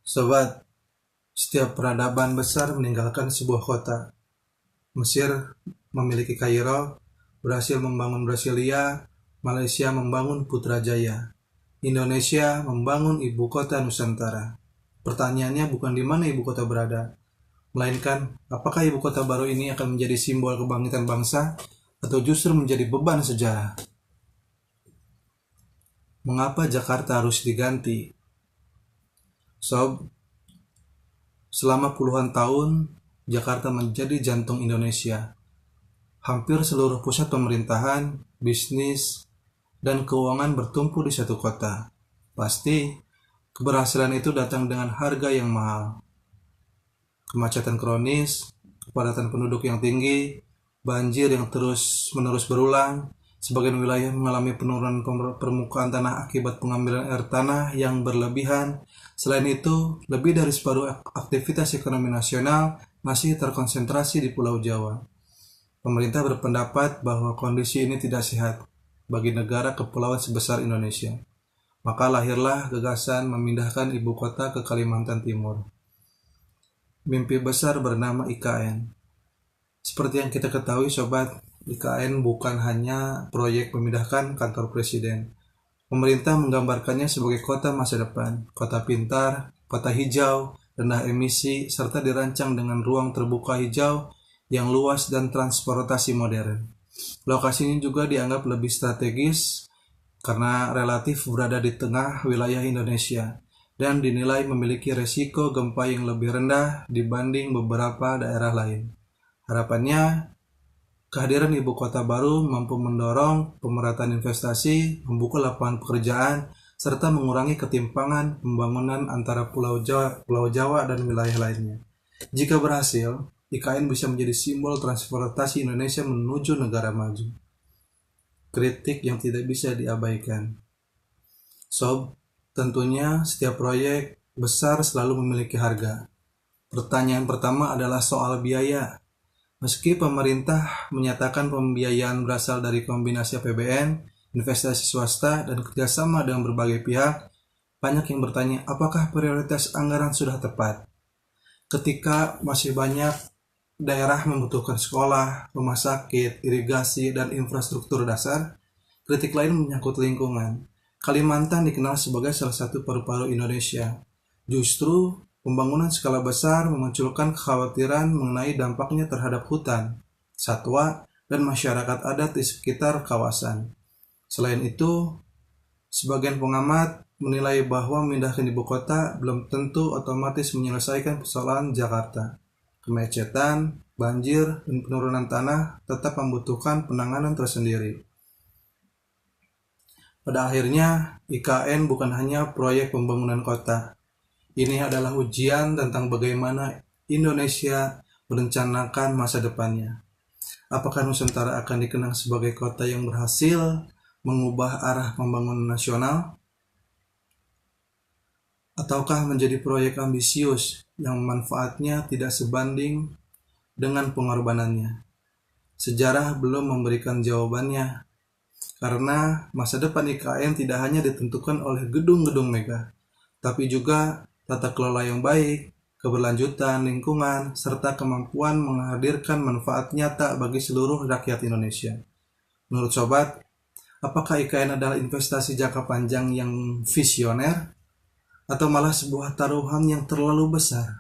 Sobat, setiap peradaban besar meninggalkan sebuah kota. Mesir memiliki Kairo, Brasil membangun Brasilia, Malaysia membangun Putrajaya, Indonesia membangun ibu kota Nusantara. Pertanyaannya bukan di mana ibu kota berada, melainkan apakah ibu kota baru ini akan menjadi simbol kebangkitan bangsa atau justru menjadi beban sejarah. Mengapa Jakarta harus diganti? Sob, selama puluhan tahun, Jakarta menjadi jantung Indonesia. Hampir seluruh pusat pemerintahan, bisnis, dan keuangan bertumpu di satu kota. Pasti, keberhasilan itu datang dengan harga yang mahal. Kemacetan kronis, kepadatan penduduk yang tinggi, banjir yang terus-menerus berulang, sebagian wilayah mengalami penurunan permukaan tanah akibat pengambilan air tanah yang berlebihan. Selain itu, lebih dari separuh aktivitas ekonomi nasional masih terkonsentrasi di Pulau Jawa. Pemerintah berpendapat bahwa kondisi ini tidak sehat bagi negara kepulauan sebesar Indonesia. Maka lahirlah gagasan memindahkan ibu kota ke Kalimantan Timur. Mimpi besar bernama IKN. Seperti yang kita ketahui sobat, IKN bukan hanya proyek memindahkan kantor presiden. Pemerintah menggambarkannya sebagai kota masa depan, kota pintar, kota hijau, rendah emisi, serta dirancang dengan ruang terbuka hijau yang luas dan transportasi modern. Lokasi ini juga dianggap lebih strategis karena relatif berada di tengah wilayah Indonesia dan dinilai memiliki resiko gempa yang lebih rendah dibanding beberapa daerah lain. Harapannya, kehadiran ibu kota baru mampu mendorong pemerataan investasi, membuka lapangan pekerjaan, serta mengurangi ketimpangan pembangunan antara Pulau Jawa dan wilayah lainnya. Jika berhasil, IKN bisa menjadi simbol transportasi Indonesia menuju negara maju. Kritik yang tidak bisa diabaikan. Sob, tentunya setiap proyek besar selalu memiliki harga. Pertanyaan pertama adalah soal biaya. Meski pemerintah menyatakan pembiayaan berasal dari kombinasi APBN, investasi swasta, dan kerjasama dengan berbagai pihak, banyak yang bertanya apakah prioritas anggaran sudah tepat. Ketika masih banyak daerah membutuhkan sekolah, rumah sakit, irigasi, dan infrastruktur dasar, kritik lain menyangkut lingkungan. Kalimantan dikenal sebagai salah satu paru-paru Indonesia. Justru, pembangunan skala besar memunculkan kekhawatiran mengenai dampaknya terhadap hutan, satwa, dan masyarakat adat di sekitar kawasan. Selain itu, sebagian pengamat menilai bahwa memindahkan ibu kota belum tentu otomatis menyelesaikan persoalan Jakarta. Kemacetan, banjir, dan penurunan tanah tetap membutuhkan penanganan tersendiri. Pada akhirnya, IKN bukan hanya proyek pembangunan kota. Ini adalah ujian tentang bagaimana Indonesia merencanakan masa depannya. Apakah Nusantara akan dikenang sebagai kota yang berhasil mengubah arah pembangunan nasional? Ataukah menjadi proyek ambisius yang manfaatnya tidak sebanding dengan pengorbanannya? Sejarah belum memberikan jawabannya, karena masa depan IKN tidak hanya ditentukan oleh gedung-gedung megah, tapi juga tata kelola yang baik, keberlanjutan lingkungan, serta kemampuan menghadirkan manfaat nyata bagi seluruh rakyat Indonesia. Menurut sobat, apakah IKN adalah investasi jangka panjang yang visioner, atau malah sebuah taruhan yang terlalu besar?